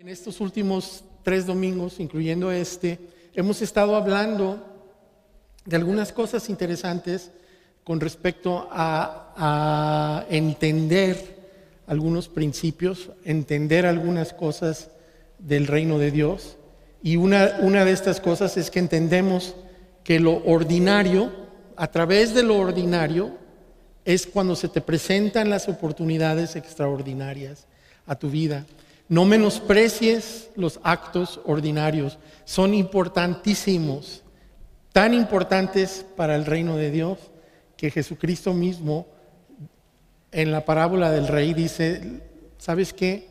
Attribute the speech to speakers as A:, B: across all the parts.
A: En estos últimos 3 domingos, incluyendo hemos estado hablando de algunas cosas interesantes con respecto a entender algunos principios, entender algunas cosas del reino de Dios. Y una de estas cosas es que entendemos que lo ordinario, a través de lo ordinario, es cuando se te presentan las oportunidades extraordinarias a tu vida. No menosprecies los actos ordinarios, son importantísimos, tan importantes para el reino de Dios, que Jesucristo mismo en la parábola del rey dice, ¿sabes qué?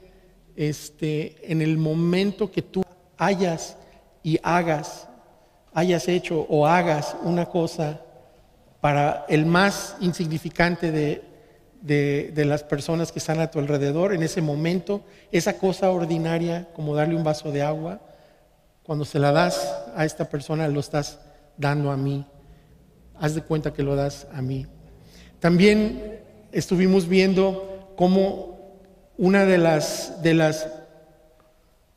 A: En el momento que tú hayas hecho o hagas una cosa para el más insignificante de las personas que están a tu alrededor, en ese momento, esa cosa ordinaria, como darle un vaso de agua, cuando se la das a esta persona, lo estás dando a mí. Haz de cuenta que lo das a mí. También estuvimos viendo cómo una de las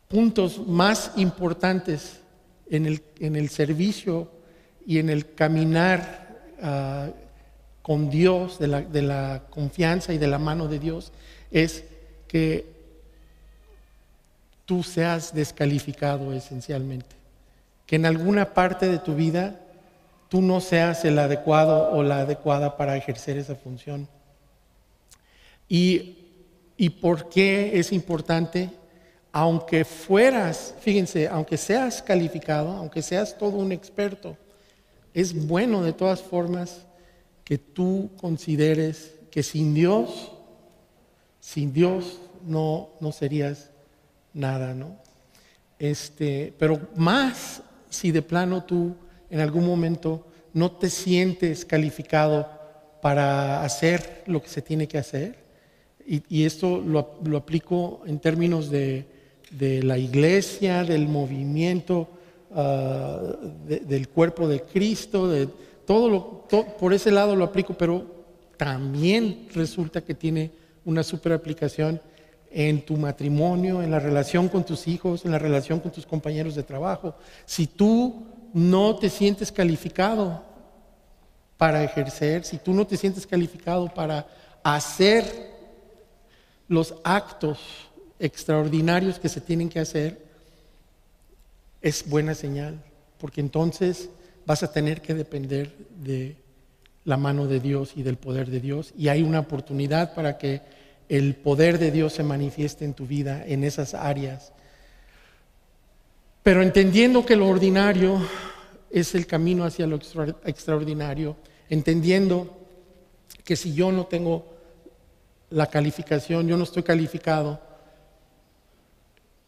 A: puntos más importantes en el servicio y en el caminar con Dios, de la confianza y de la mano de Dios, es que tú seas descalificado esencialmente. Que en alguna parte de tu vida tú no seas el adecuado o la adecuada para ejercer esa función. ¿Y por qué es importante? Aunque fíjense, aunque seas calificado, aunque seas todo un experto, es bueno de todas formas que tú consideres que sin Dios no serías nada, ¿no? Pero más si de plano tú en algún momento no te sientes calificado para hacer lo que se tiene que hacer, y esto lo aplico en términos de la iglesia, del movimiento, del cuerpo de Cristo, de todo por ese lado lo aplico, pero también resulta que tiene una super aplicación en tu matrimonio, en la relación con tus hijos, en la relación con tus compañeros de trabajo. Si tú no te sientes calificado para ejercer, si tú no te sientes calificado para hacer los actos extraordinarios que se tienen que hacer, es buena señal, porque entonces vas a tener que depender de la mano de Dios y del poder de Dios, y hay una oportunidad para que el poder de Dios se manifieste en tu vida en esas áreas. Pero entendiendo que lo ordinario es el camino hacia lo extraordinario, entendiendo que si yo no tengo la calificación, yo no estoy calificado,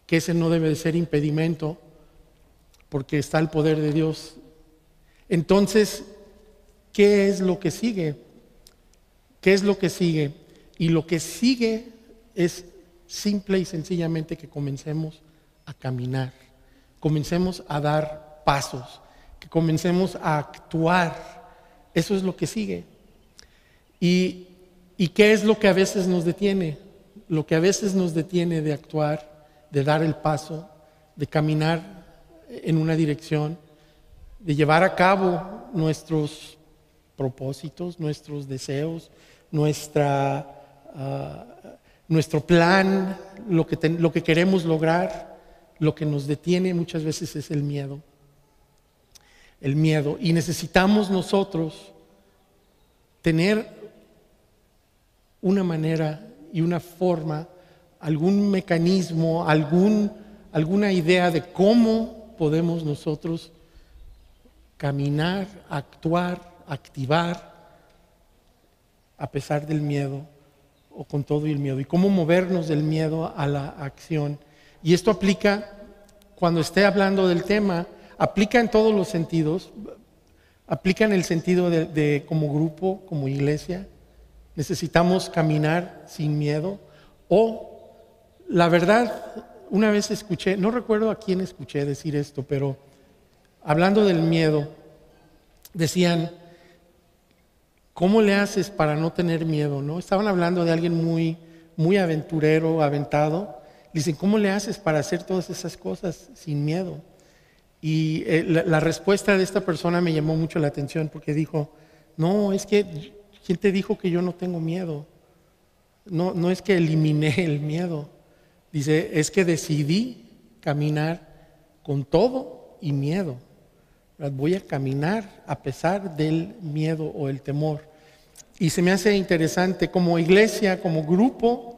A: que ese no debe de ser impedimento, porque está el poder de Dios. Entonces, ¿qué es lo que sigue? ¿Qué es lo que sigue? Y lo que sigue es simple y sencillamente que comencemos a caminar, comencemos a dar pasos, que comencemos a actuar. Eso es lo que sigue. ¿Y qué es lo que a veces nos detiene? Lo que a veces nos detiene de actuar, de dar el paso, de caminar en una dirección, de llevar a cabo nuestros propósitos, nuestros deseos, nuestro plan, lo que queremos lograr. Lo que nos detiene muchas veces es el miedo. El miedo. Y necesitamos nosotros tener una manera y una forma, algún mecanismo, alguna idea de cómo podemos nosotros caminar, actuar, activar a pesar del miedo o con todo y el miedo, y cómo movernos del miedo a la acción. Y esto aplica, cuando esté hablando del tema, aplica en todos los sentidos, aplica en el sentido de como grupo, como iglesia. Necesitamos caminar sin miedo. O, la verdad, una vez escuché, no recuerdo a quién escuché decir esto, pero hablando del miedo, decían, ¿cómo le haces para no tener miedo? ¿No? Estaban hablando de alguien muy, muy aventurero, aventado. dicen, ¿cómo le haces para hacer todas esas cosas sin miedo? Y la respuesta de esta persona me llamó mucho la atención porque dijo, no, es que, ¿quién te dijo que yo no tengo miedo? No, no es que eliminé el miedo. Dice, es que decidí caminar con todo y miedo. Voy a caminar a pesar del miedo o el temor. Y se me hace interesante, como iglesia, como grupo,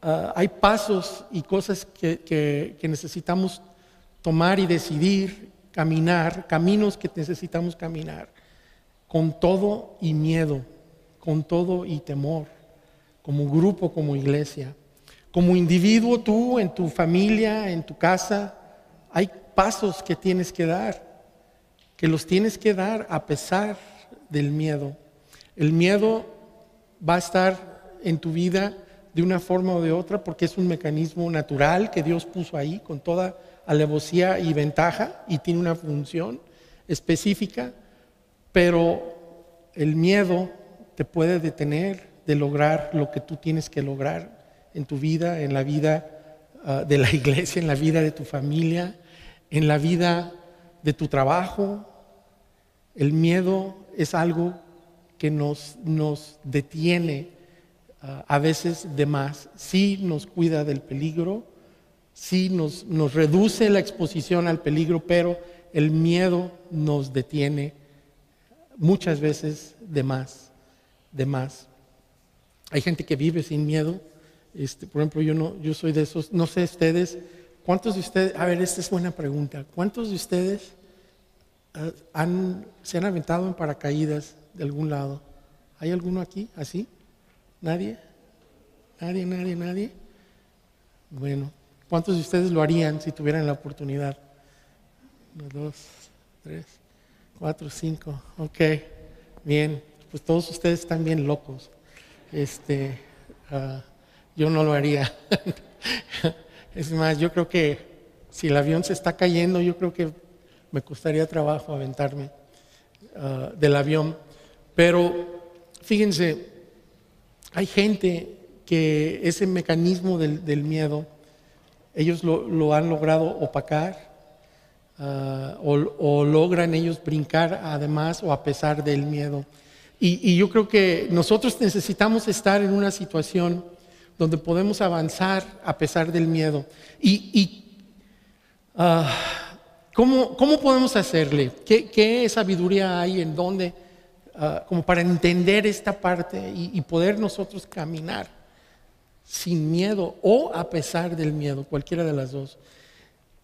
A: hay pasos y cosas que necesitamos tomar y decidir, caminar, caminos que necesitamos caminar, con todo y miedo, con todo y temor, como grupo, como iglesia. Como individuo, tú, en tu familia, en tu casa, hay pasos que tienes que dar, que los tienes que dar a pesar del miedo. El miedo va a estar en tu vida de una forma o de otra porque es un mecanismo natural que Dios puso ahí con toda alevosía y ventaja y tiene una función específica, pero el miedo te puede detener de lograr lo que tú tienes que lograr en tu vida, en la vida de la iglesia, en la vida de tu familia, en la vida de tu trabajo. El miedo es algo que nos detiene a veces de más. Sí nos cuida del peligro, sí nos reduce la exposición al peligro, pero el miedo nos detiene muchas veces de más. Hay gente que vive sin miedo. Por ejemplo, yo soy de esos. No sé ustedes, ¿cuántos de ustedes? A ver, esta es buena pregunta. ¿Cuántos de ustedes se han aventado en paracaídas de algún lado? ¿Hay alguno aquí así? ¿Nadie? ¿Nadie? Bueno, ¿cuántos de ustedes lo harían si tuvieran la oportunidad? 1, 2, 3, 4, 5. Ok, bien. Pues todos ustedes están bien locos. Yo no lo haría. Es más, yo creo que si el avión se está cayendo, yo creo que me costaría trabajo aventarme del avión. Pero fíjense, hay gente que ese mecanismo del miedo, ellos lo han logrado opacar o logran ellos brincar además o a pesar del miedo. Y yo creo que nosotros necesitamos estar en una situación donde podemos avanzar a pesar del miedo. ¿Cómo podemos hacerle? ¿Qué sabiduría hay en dónde? Como para entender esta parte y poder nosotros caminar sin miedo o a pesar del miedo, cualquiera de las dos.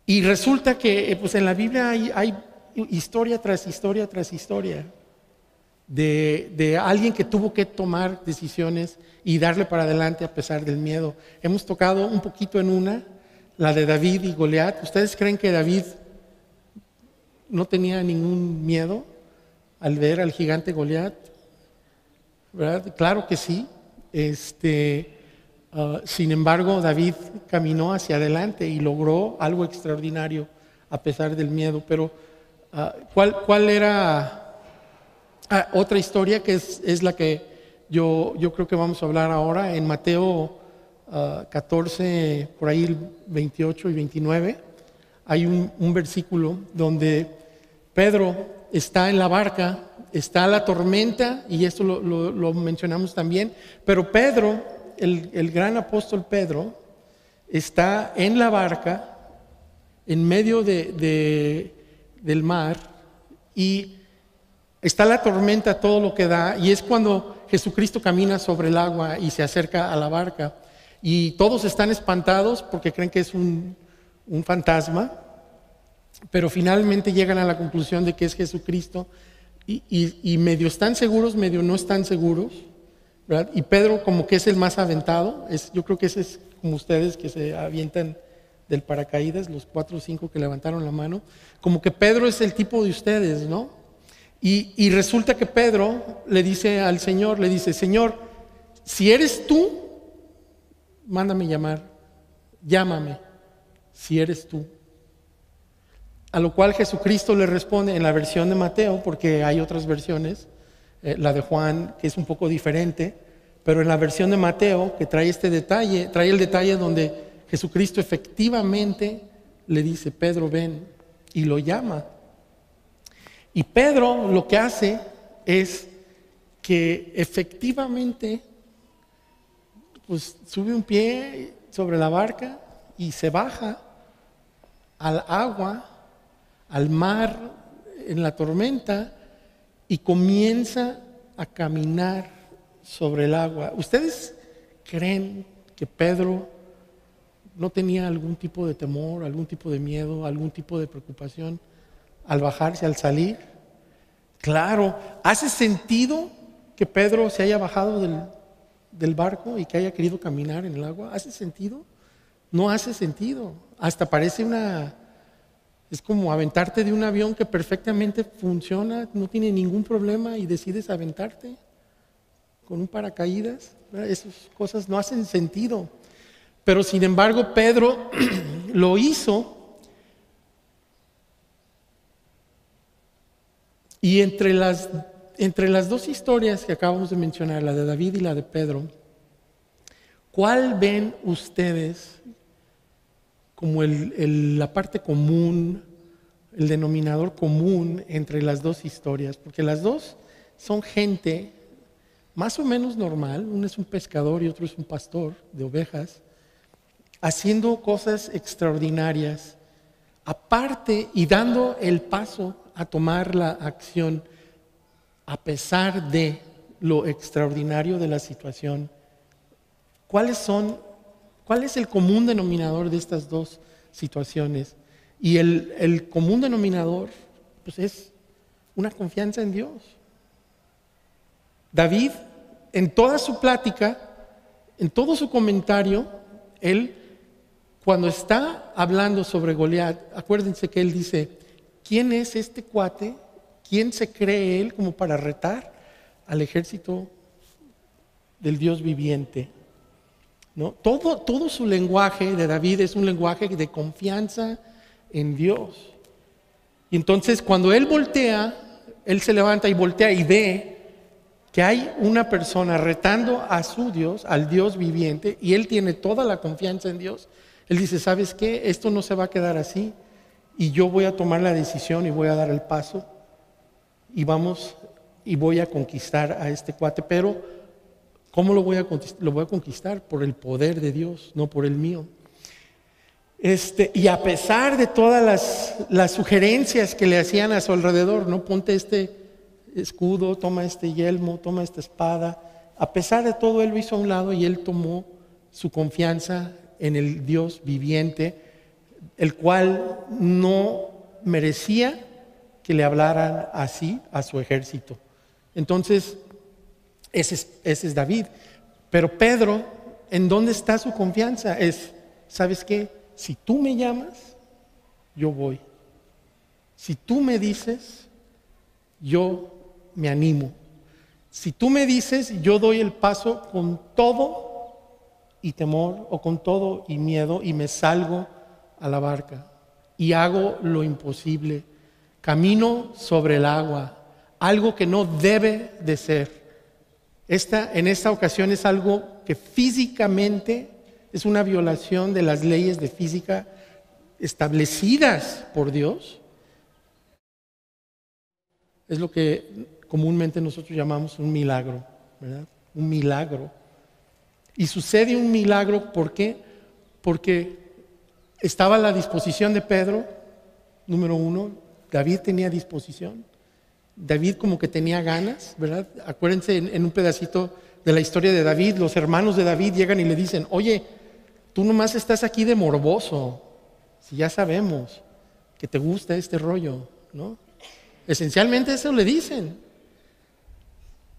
A: Y resulta que pues en la Biblia hay historia tras historia tras historia de alguien que tuvo que tomar decisiones y darle para adelante a pesar del miedo. Hemos tocado un poquito en una, la de David y Goliat. ¿Ustedes creen que David no tenía ningún miedo al ver al gigante Goliat? ¿Verdad? Claro que sí. Sin embargo, David caminó hacia adelante y logró algo extraordinario a pesar del miedo. Pero, ¿cuál era otra historia que es la que yo creo que vamos a hablar ahora? En Mateo 14, por ahí 28 y 29, hay un versículo donde Pedro está en la barca, está la tormenta, y esto lo mencionamos también, pero Pedro, el gran apóstol Pedro, está en la barca, en medio del mar, y está la tormenta, todo lo que da, y es cuando Jesucristo camina sobre el agua y se acerca a la barca, y todos están espantados porque creen que es un fantasma, pero finalmente llegan a la conclusión de que es Jesucristo, y medio están seguros, medio no están seguros, ¿verdad? Y Pedro como que es el más aventado. Yo creo que ese es como ustedes que se avientan del paracaídas, los 4 o 5 que levantaron la mano, como que Pedro es el tipo de ustedes, ¿no? Y resulta que Pedro le dice al Señor, Señor, si eres tú, mándame llamar, llámame, si eres tú. A lo cual Jesucristo le responde en la versión de Mateo, porque hay otras versiones, la de Juan, que es un poco diferente, pero en la versión de Mateo, que trae el detalle donde Jesucristo efectivamente le dice, Pedro, ven, y lo llama. Y Pedro lo que hace es que efectivamente pues sube un pie sobre la barca y se baja al agua, al mar, en la tormenta, y comienza a caminar sobre el agua. ¿Ustedes creen que Pedro no tenía algún tipo de temor, algún tipo de miedo, algún tipo de preocupación al bajarse, al salir? Claro, ¿hace sentido que Pedro se haya bajado del barco y que haya querido caminar en el agua? ¿Hace sentido? No hace sentido. Hasta parece es como aventarte de un avión que perfectamente funciona, no tiene ningún problema y decides aventarte con un paracaídas. Esas cosas no hacen sentido. Pero sin embargo, Pedro lo hizo. Y entre las dos historias que acabamos de mencionar, la de David y la de Pedro, ¿cuál ven ustedes como la parte común, el denominador común entre las dos historias? Porque las dos son gente más o menos normal, uno es un pescador y otro es un pastor de ovejas, haciendo cosas extraordinarias, aparte y dando el paso a tomar la acción a pesar de lo extraordinario de la situación. ¿Cuál es el común denominador de estas dos situaciones? Y el común denominador pues es una confianza en Dios. David, en toda su plática, en todo su comentario, él, cuando está hablando sobre Goliat, acuérdense que él dice, ¿quién es este cuate? ¿Quién se cree él como para retar al ejército del Dios viviente? ¿No? Todo su lenguaje de David es un lenguaje de confianza en Dios. Y entonces cuando él voltea, él se levanta y voltea y ve que hay una persona retando a su Dios, al Dios viviente, y él tiene toda la confianza en Dios. Él dice, ¿sabes qué? Esto no se va a quedar así, y yo voy a tomar la decisión y voy a dar el paso, y voy a conquistar a este cuate. Pero ¿cómo lo voy a conquistar? Lo voy a conquistar por el poder de Dios, no por el mío. Y a pesar de todas las sugerencias que le hacían a su alrededor, no, ponte este escudo, toma este yelmo, toma esta espada, a pesar de todo él lo hizo a un lado y él tomó su confianza en el Dios viviente, el cual no merecía que le hablaran así a su ejército. Entonces, ese es David. Pero Pedro, ¿en dónde está su confianza? ¿Sabes qué? Si tú me llamas, yo voy. Si tú me dices, yo me animo. Si tú me dices, yo doy el paso con todo y temor, o con todo y miedo, y me salgo a la barca y hago lo imposible. Camino sobre el agua, algo que no debe de ser. En esta ocasión es algo que físicamente es una violación de las leyes de física establecidas por Dios. Es lo que comúnmente nosotros llamamos un milagro, ¿verdad? Un milagro. Y sucede un milagro, ¿por qué? Porque estaba a la disposición de Pedro, número uno. David tenía disposición. David como que tenía ganas, ¿verdad? Acuérdense en un pedacito de la historia de David, los hermanos de David llegan y le dicen, oye, tú nomás estás aquí de morboso, si ya sabemos que te gusta este rollo, ¿no? Esencialmente eso le dicen.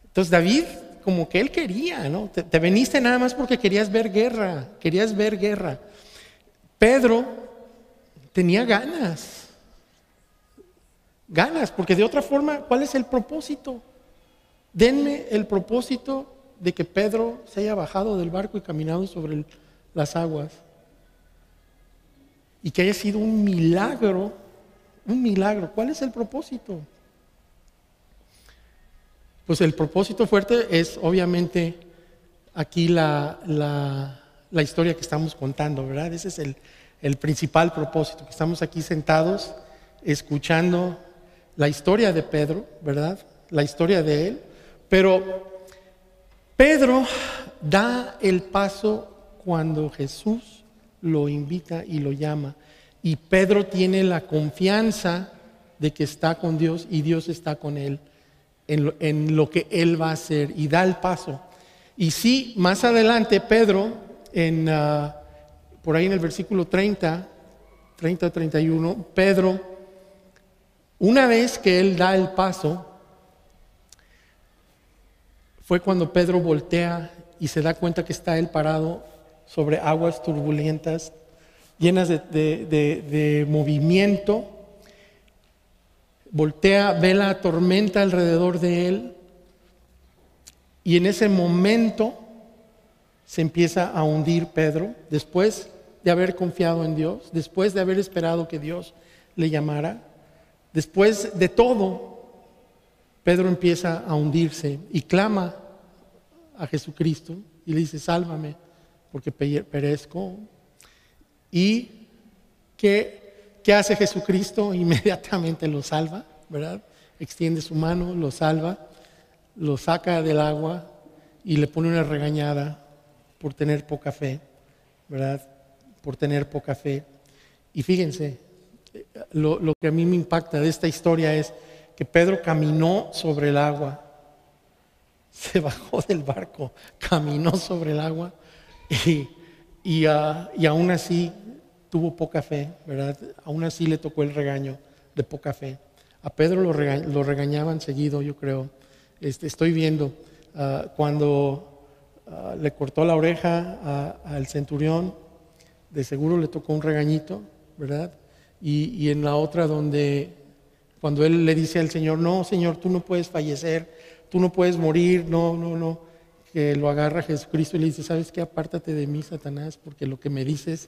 A: Entonces David, como que él quería, ¿no? Te veniste nada más porque querías ver guerra. Pedro tenía ganas, porque de otra forma, ¿cuál es el propósito? Denme el propósito de que Pedro se haya bajado del barco y caminado sobre las aguas. Y que haya sido un milagro. ¿Cuál es el propósito? Pues el propósito fuerte es obviamente aquí la la historia que estamos contando, ¿verdad? Ese es el principal propósito, que estamos aquí sentados escuchando la historia de Pedro, ¿verdad? La historia de él. Pero Pedro da el paso cuando Jesús lo invita y lo llama. Y Pedro tiene la confianza de que está con Dios y Dios está con él en lo que él va a hacer, y da el paso. Y sí, más adelante Pedro, por ahí en el versículo 30 o 31, Pedro, una vez que él da el paso, fue cuando Pedro voltea y se da cuenta que está él parado sobre aguas turbulentas, llenas de movimiento. Voltea, ve la tormenta alrededor de él, y en ese momento se empieza a hundir Pedro, después de haber confiado en Dios, después de haber esperado que Dios le llamara. Después de todo, Pedro empieza a hundirse y clama a Jesucristo y le dice: sálvame, porque perezco. ¿Y qué hace Jesucristo? Inmediatamente lo salva, ¿verdad? Extiende su mano, lo salva, lo saca del agua y le pone una regañada por tener poca fe, ¿verdad? Por tener poca fe. Y fíjense, lo que a mí me impacta de esta historia es que Pedro caminó sobre el agua, se bajó del barco, caminó sobre el agua y aún así tuvo poca fe, ¿verdad? Aún así le tocó el regaño de poca fe. A Pedro lo regañaban seguido, yo creo. Estoy viendo cuando le cortó la oreja al centurión, de seguro le tocó un regañito, ¿verdad? Y en la otra cuando él le dice al Señor: no, Señor, tú no puedes fallecer, tú no puedes morir, no, que lo agarra Jesucristo y le dice: ¿sabes qué? Apártate de mí, Satanás, porque lo que me dices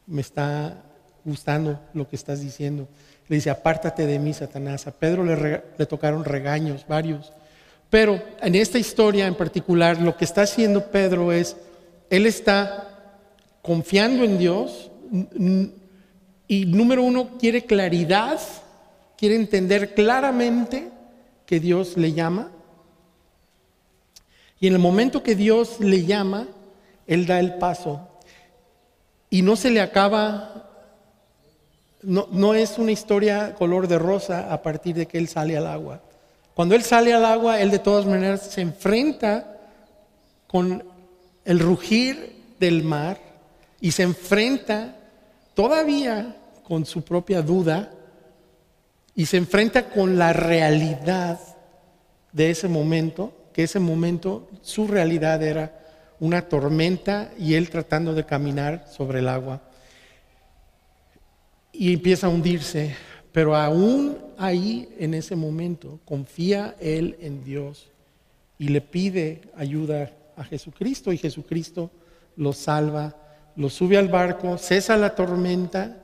A: me está gustando, lo que estás diciendo. Le dice: apártate de mí, Satanás. A Pedro le tocaron regaños, varios. Pero en esta historia en particular, lo que está haciendo Pedro es, él está confiando en Dios y número uno, quiere claridad, quiere entender claramente que Dios le llama. Y en el momento que Dios le llama, él da el paso. Y no se le acaba, no es una historia color de rosa a partir de que él sale al agua. Cuando él sale al agua, él de todas maneras se enfrenta con el rugir del mar y se enfrenta todavía con su propia duda y se enfrenta con la realidad de ese momento, que ese momento su realidad era una tormenta y él tratando de caminar sobre el agua. Y empieza a hundirse, pero aún ahí en ese momento confía él en Dios y le pide ayuda a Jesucristo, y Jesucristo lo salva, lo sube al barco, cesa la tormenta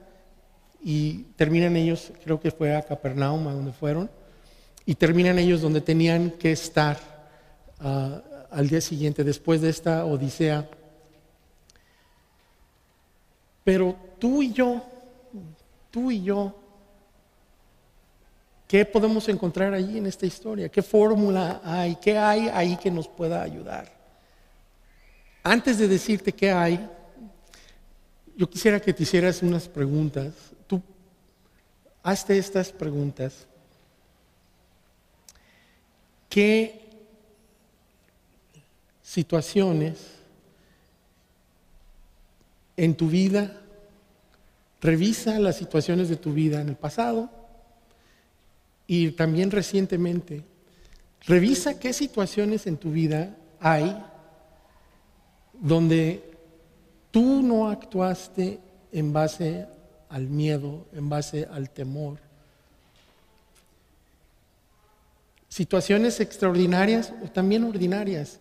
A: y terminan ellos, creo que fue a Capernaum, a donde fueron, y terminan ellos donde tenían que estar al día siguiente, después de esta odisea. Pero tú y yo, ¿qué podemos encontrar allí en esta historia? ¿Qué fórmula hay? ¿Qué hay ahí que nos pueda ayudar? Antes de decirte qué hay, yo quisiera que te hicieras unas preguntas. Tú hazte estas preguntas. ¿Qué situaciones en tu vida? Revisa las situaciones de tu vida en el pasado y también recientemente. Revisa qué situaciones en tu vida hay donde tú no actuaste en base al miedo, en base al temor. Situaciones extraordinarias o también ordinarias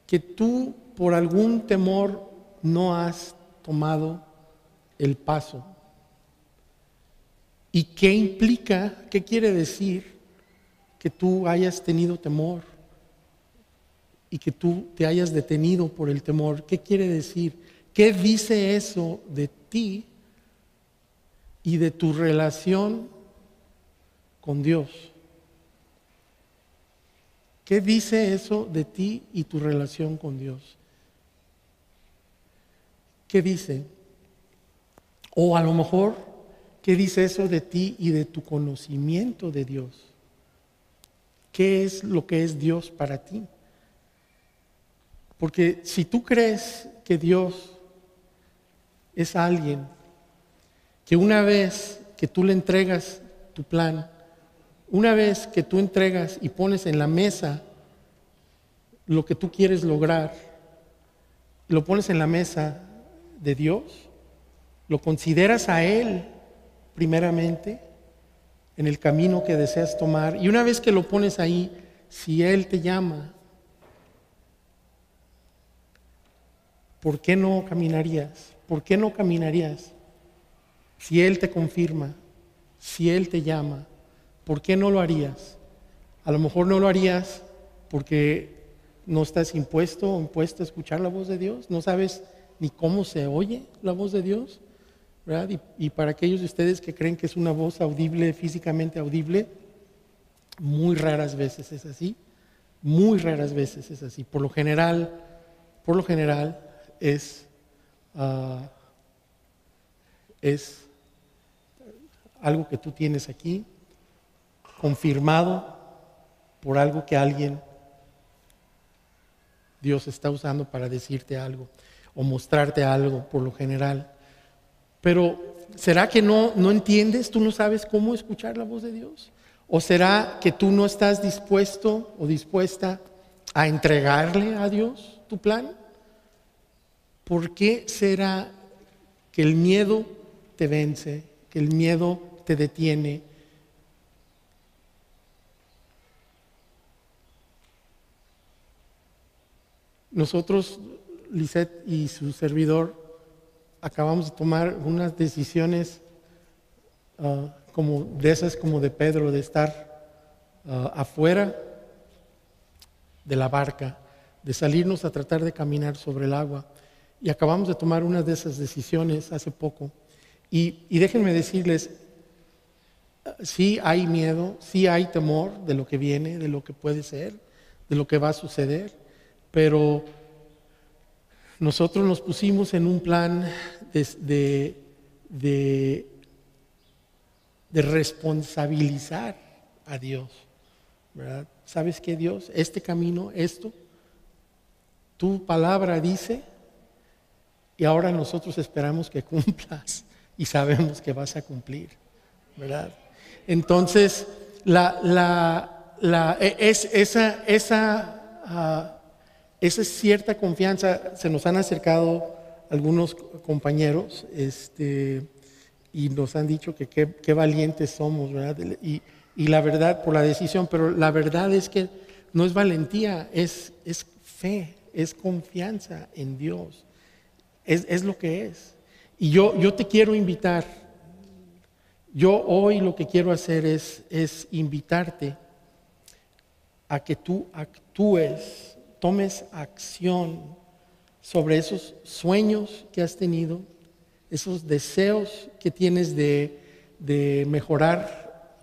A: que tú por algún temor no has tomado el paso. ¿Y qué implica? ¿Qué quiere decir que tú hayas tenido temor y que tú te hayas detenido por el temor? ¿Qué quiere decir? ¿Qué dice eso de ti y de tu relación con Dios? ¿Qué dice eso de ti y tu relación con Dios? ¿Qué dice? O a lo mejor, ¿qué dice eso de ti y de tu conocimiento de Dios? ¿Qué es lo que es Dios para ti? Porque si tú crees que Dios es alguien que una vez que tú le entregas tu plan, una vez que tú entregas y pones en la mesa lo que tú quieres lograr, lo pones en la mesa de Dios, lo consideras a Él primeramente en el camino que deseas tomar, y una vez que lo pones ahí, si Él te llama, ¿por qué no caminarías? ¿Por qué no caminarías? Si Él te confirma, si Él te llama, ¿por qué no lo harías? A lo mejor no lo harías porque no estás impuesto o impuesta a escuchar la voz de Dios, no sabes ni cómo se oye la voz de Dios, ¿verdad? Y para aquellos de ustedes que creen que es una voz audible, físicamente audible, muy raras veces es así, muy raras veces es así. Por lo general es algo que tú tienes aquí, confirmado por algo que Dios está usando para decirte algo o mostrarte algo, por lo general. Pero ¿será que no entiendes? ¿Tú no sabes cómo escuchar la voz de Dios? ¿O será que tú no estás dispuesto o dispuesta a entregarle a Dios tu plan? ¿Por qué será que el miedo te vence, que el miedo te detiene? Nosotros, Lisette y su servidor, acabamos de tomar unas decisiones como de esas, como de Pedro, de estar afuera de la barca, de salirnos a tratar de caminar sobre el agua. Y acabamos de tomar una de esas decisiones hace poco. Y déjenme decirles, sí hay miedo, sí hay temor de lo que viene, de lo que puede ser, de lo que va a suceder, pero nosotros nos pusimos en un plan de responsabilizar a Dios, ¿verdad? ¿Sabes qué, Dios? Este camino, esto, tu palabra dice, y ahora nosotros esperamos que cumplas y sabemos que vas a cumplir, ¿verdad? Entonces, esa cierta confianza, se nos han acercado algunos compañeros y nos han dicho que qué valientes somos, ¿verdad? Y la verdad, por la decisión, pero la verdad es que no es valentía, es fe, es confianza en Dios, es lo que es. Y yo te quiero invitar, yo hoy lo que quiero hacer es invitarte a que tú actúes, tomes acción sobre esos sueños que has tenido, esos deseos que tienes de mejorar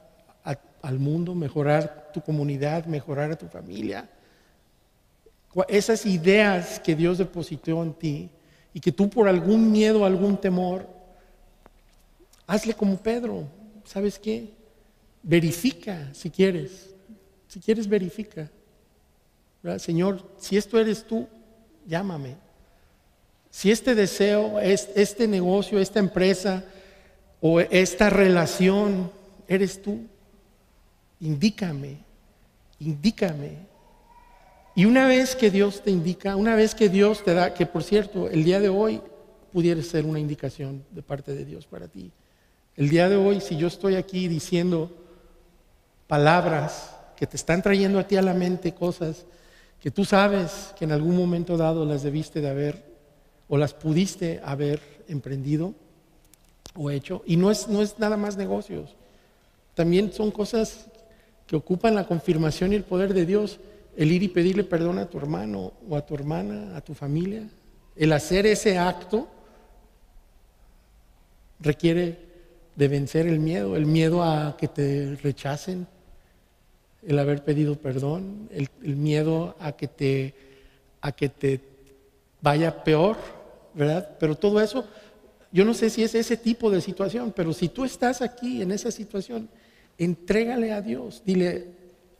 A: al mundo, mejorar tu comunidad, mejorar a tu familia. Esas ideas que Dios depositó en ti y que tú por algún miedo, algún temor, hazle como Pedro. ¿Sabes qué? Verifica si quieres. Si quieres, verifica. ¿Verdad? Señor, si esto eres tú, llámame. Si este deseo, este negocio, esta empresa o esta relación eres tú, indícame. Y una vez que Dios te indica, una vez que Dios te da, que por cierto, el día de hoy pudiera ser una indicación de parte de Dios para ti. El día de hoy, si yo estoy aquí diciendo palabras que te están trayendo a ti a la mente cosas que tú sabes que en algún momento dado las debiste de haber o las pudiste haber emprendido o hecho, y no es nada más negocios, también son cosas que ocupan la confirmación y el poder de Dios, el ir y pedirle perdón a tu hermano o a tu hermana, a tu familia, El hacer ese acto requiere de vencer el miedo a que te rechacen, el haber pedido perdón, el miedo a que te vaya peor, ¿verdad? Pero todo eso, yo no sé si es ese tipo de situación, pero si tú estás aquí en esa situación, entrégale a Dios, dile,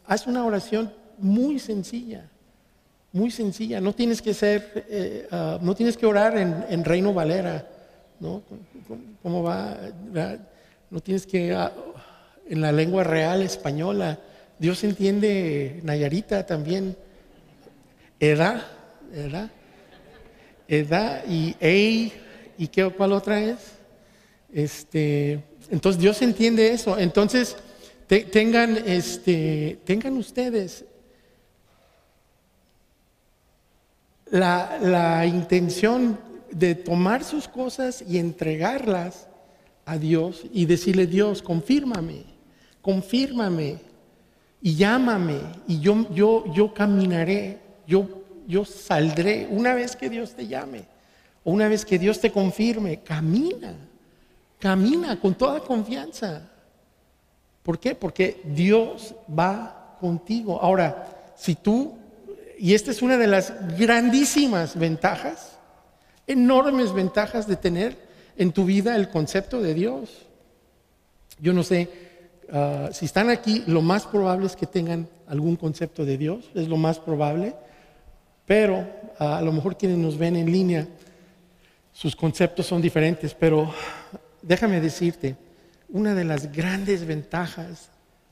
A: haz una oración muy sencilla, no tienes que no tienes que orar en Reino Valera, ¿no? ¿Cómo va? ¿Verdad? No tienes que en la lengua real española. Dios entiende Nayarita también. Edad y Ei, ¿y cuál otra es? Entonces Dios entiende eso. Entonces tengan ustedes la intención de tomar sus cosas y entregarlas a Dios y decirle, Dios, confírmame y llámame y yo caminaré, yo saldré. Una vez que Dios te llame o una vez que Dios te confirme, camina con toda confianza. ¿Por qué? Porque Dios va contigo. Ahora, y esta es una de las grandísimas ventajas, enormes ventajas de tener en tu vida el concepto de Dios. Yo no sé, si están aquí, lo más probable es que tengan algún concepto de Dios, es lo más probable, pero a lo mejor quienes nos ven en línea, sus conceptos son diferentes, pero déjame decirte, una de las grandes ventajas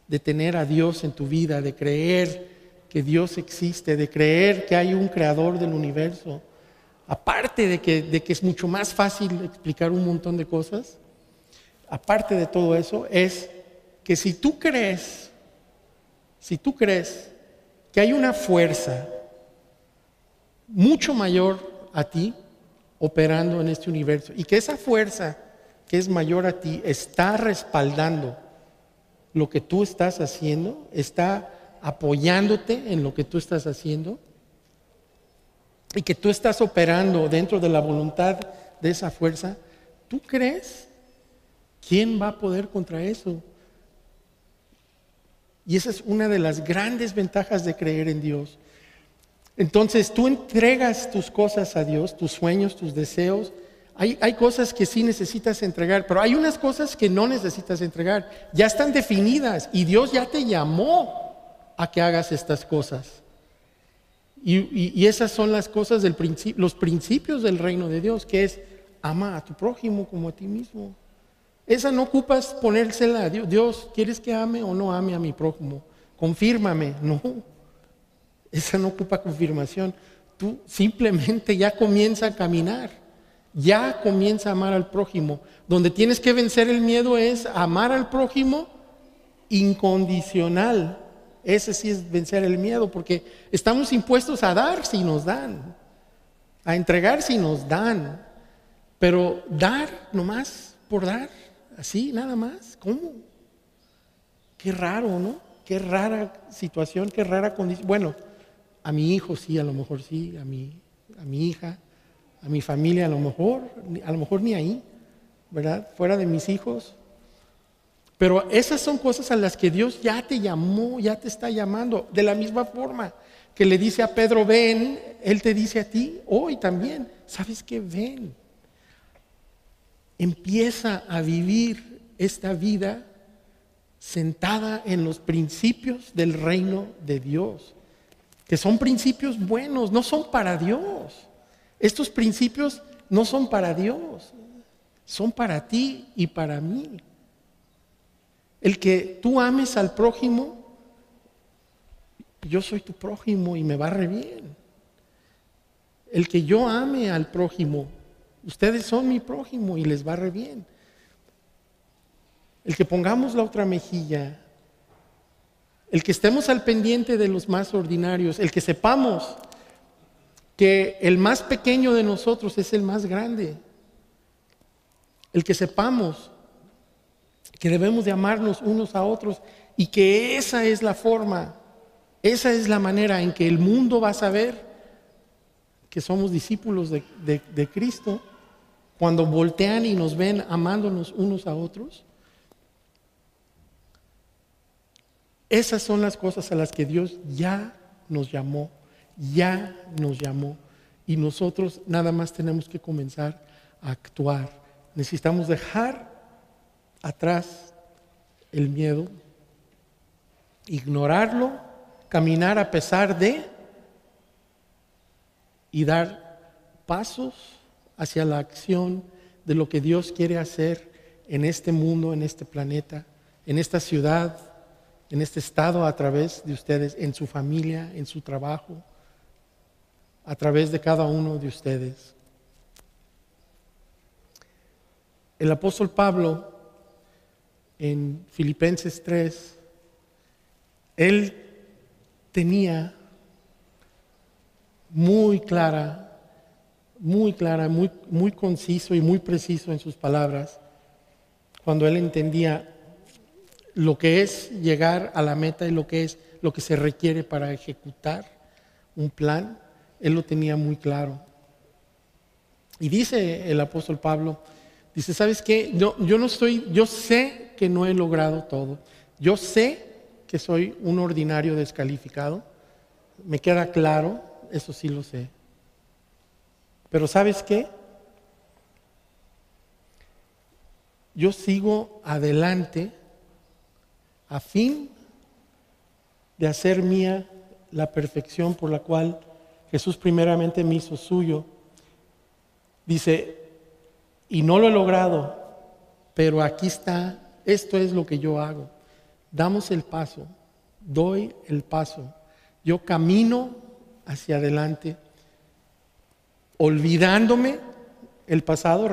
A: de tener a Dios en tu vida, de creer que Dios existe, de creer que hay un creador del universo, aparte de que es mucho más fácil explicar un montón de cosas, aparte de todo eso, es que si tú crees que hay una fuerza mucho mayor a ti operando en este universo y que esa fuerza que es mayor a ti está respaldando lo que tú estás haciendo, está apoyándote en lo que tú estás haciendo y que tú estás operando dentro de la voluntad de esa fuerza, ¿tú crees? ¿Quién va a poder contra eso? Y esa es una de las grandes ventajas de creer en Dios. Entonces tú entregas tus cosas a Dios, tus sueños, tus deseos. Hay cosas que sí necesitas entregar, pero hay unas cosas que no necesitas entregar. Ya están definidas y Dios ya te llamó a que hagas estas cosas. Y esas son las cosas los principios del reino de Dios, que es ama a tu prójimo como a ti mismo. Esa no ocupas ponérsela a Dios. Dios, ¿quieres que ame o no ame a mi prójimo? Confírmame. No, esa no ocupa confirmación. Tú simplemente ya comienza a caminar, ya comienza a amar al prójimo. Donde tienes que vencer el miedo es amar al prójimo incondicional. Ese sí es vencer el miedo, porque estamos impuestos a dar si nos dan, a entregar si nos dan, pero dar nomás por dar, así nada más. ¿Cómo? Qué raro, ¿no? Qué rara situación, qué rara condición. Bueno, a mi hijo sí, a lo mejor sí, a mi hija, a mi familia a lo mejor ni ahí, ¿verdad? Fuera de mis hijos. Pero esas son cosas a las que Dios ya te llamó, ya te está llamando. De la misma forma que le dice a Pedro, ven, Él te dice a ti hoy también, ¿sabes qué? Ven. Empieza a vivir esta vida sentada en los principios del reino de Dios, que son principios buenos, no son para Dios. Estos principios no son para Dios, son para ti y para mí. El que tú ames al prójimo, yo soy tu prójimo y me va re bien. El que yo ame al prójimo, ustedes son mi prójimo y les va re bien. El que pongamos la otra mejilla, el que estemos al pendiente de los más ordinarios, el que sepamos que el más pequeño de nosotros es el más grande, el que sepamos que debemos de amarnos unos a otros y que esa es la forma, esa es la manera en que el mundo va a saber que somos discípulos de Cristo, cuando voltean y nos ven amándonos unos a otros, esas son las cosas a las que Dios ya nos llamó, y nosotros nada más tenemos que comenzar a actuar. Necesitamos dejar atrás el miedo, ignorarlo, caminar a pesar de y dar pasos hacia la acción de lo que Dios quiere hacer en este mundo, en este planeta, en esta ciudad, en este estado, a través de ustedes, en su familia, en su trabajo, a través de cada uno de ustedes. El apóstol Pablo, en Filipenses 3, él tenía muy conciso y muy preciso en sus palabras, cuando él entendía lo que es llegar a la meta y lo que se requiere para ejecutar un plan. Él lo tenía muy claro. Y dice el apóstol Pablo, dice, ¿sabes qué? Yo sé que no he logrado todo. Yo sé que soy un ordinario descalificado. Me queda claro, eso sí lo sé. Pero ¿sabes qué? Yo sigo adelante a fin de hacer mía la perfección por la cual Jesús primeramente me hizo suyo. Dice, y no lo he logrado, pero aquí está, esto es lo que yo hago. Damos el paso, doy el paso. Yo camino hacia adelante, olvidándome el pasado,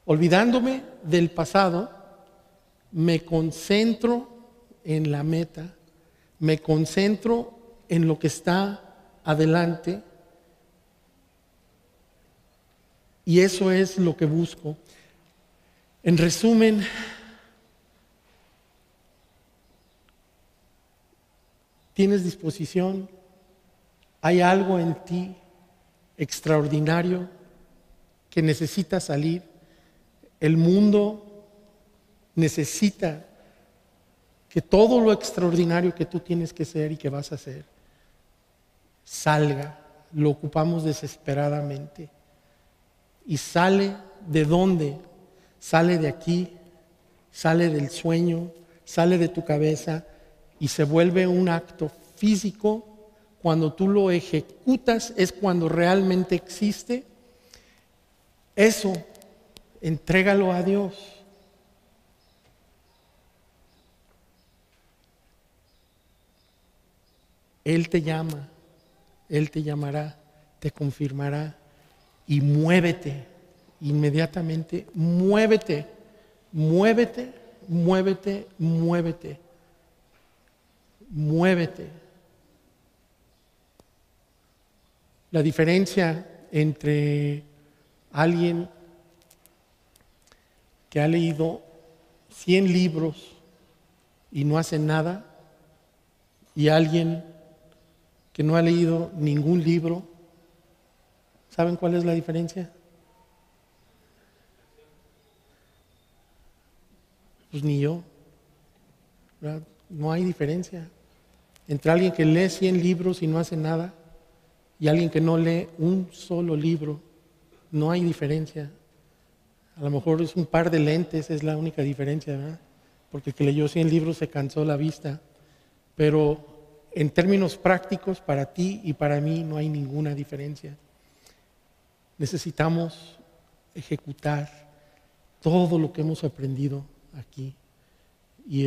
A: olvidándome del pasado, me concentro en la meta, me concentro en lo que está adelante, y eso es lo que busco. En resumen, ¿tienes disposición? ¿Hay algo en ti extraordinario que necesita salir? El mundo necesita que todo lo extraordinario que tú tienes que ser y que vas a hacer salga. Lo ocupamos desesperadamente. ¿Y sale de dónde? Sale de aquí, sale del sueño, sale de tu cabeza y se vuelve un acto físico. Cuando tú lo ejecutas es cuando realmente existe. Eso, entrégalo a Dios. Él te llama, Él te llamará, te confirmará, y muévete, inmediatamente, muévete. La diferencia entre alguien que ha leído 100 libros y no hace nada y alguien que no ha leído ningún libro, ¿saben cuál es la diferencia? Pues ni yo, ¿verdad? No hay diferencia entre alguien que lee 100 libros y no hace nada y alguien que no lee un solo libro. No hay diferencia. A lo mejor es un par de lentes, es la única diferencia, ¿verdad? Porque el que leyó 100 libros se cansó la vista. Pero en términos prácticos, para ti y para mí no hay ninguna diferencia. Necesitamos ejecutar todo lo que hemos aprendido aquí. Y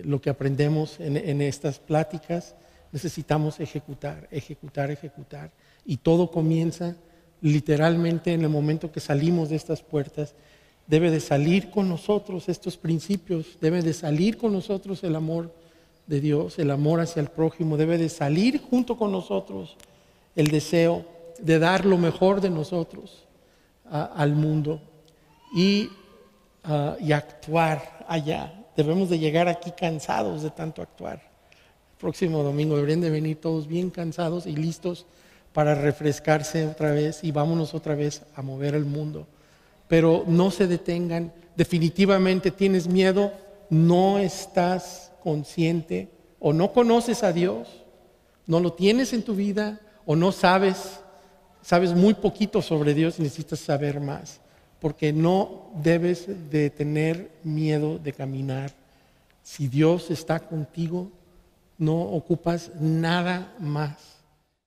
A: lo que aprendemos en estas pláticas, necesitamos ejecutar. Y todo comienza literalmente en el momento que salimos de estas puertas. Debe de salir con nosotros estos principios, debe de salir con nosotros el amor de Dios, el amor hacia el prójimo, debe de salir junto con nosotros el deseo de dar lo mejor de nosotros al mundo y actuar allá. Debemos de llegar aquí cansados de tanto actuar, próximo domingo deberían de venir todos bien cansados y listos para refrescarse otra vez y vámonos otra vez a mover el mundo. Pero no se detengan. Definitivamente tienes miedo, no estás consciente o no conoces a Dios, no lo tienes en tu vida o no sabes muy poquito sobre Dios y necesitas saber más, porque no debes de tener miedo de caminar. Si Dios está contigo, no ocupas nada más.